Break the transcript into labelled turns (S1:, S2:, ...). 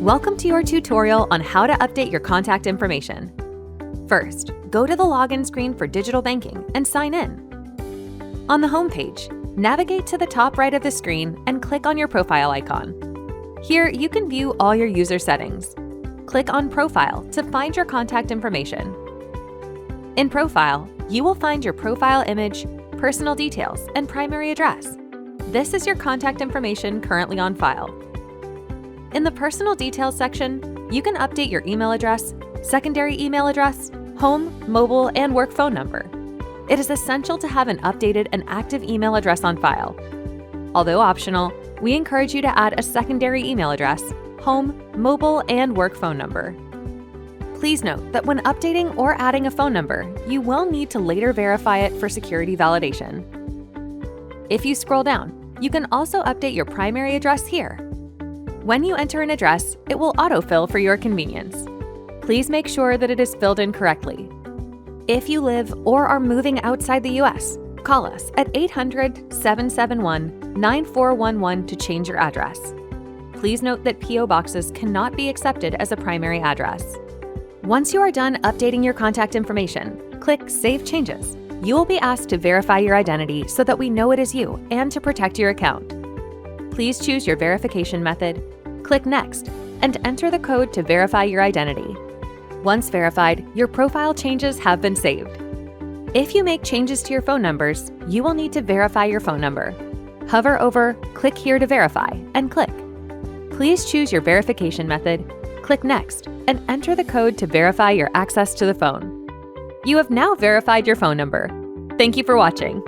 S1: Welcome to your tutorial on how to update your contact information. First, go to the login screen for digital banking and sign in. On the home page, navigate to the top right of the screen and click on your profile icon. Here, you can view all your user settings. Click on Profile to find your contact information. In Profile, you will find your profile image, personal details, and primary address. This is your contact information currently on file. In the Personal Details section, you can update your email address, secondary email address, home, mobile, and work phone number. It is essential to have an updated and active email address on file. Although optional, we encourage you to add a secondary email address, home, mobile, and work phone number. Please note that when updating or adding a phone number, you will need to later verify it for security validation. If you scroll down, you can also update your primary address here. When you enter an address, it will autofill for your convenience. Please make sure that it is filled in correctly. If you live or are moving outside the U.S., call us at 800-771-9411 to change your address. Please note that P.O. boxes cannot be accepted as a primary address. Once you are done updating your contact information, click Save Changes. You will be asked to verify your identity so that we know it is you and to protect your account. Please choose your verification method, click Next, and enter the code to verify your identity. Once verified, your profile changes have been saved. If you make changes to your phone numbers, you will need to verify your phone number. Hover over Click here to verify and click. Please choose your verification method, click Next, and enter the code to verify your access to the phone. You have now verified your phone number. Thank you for watching.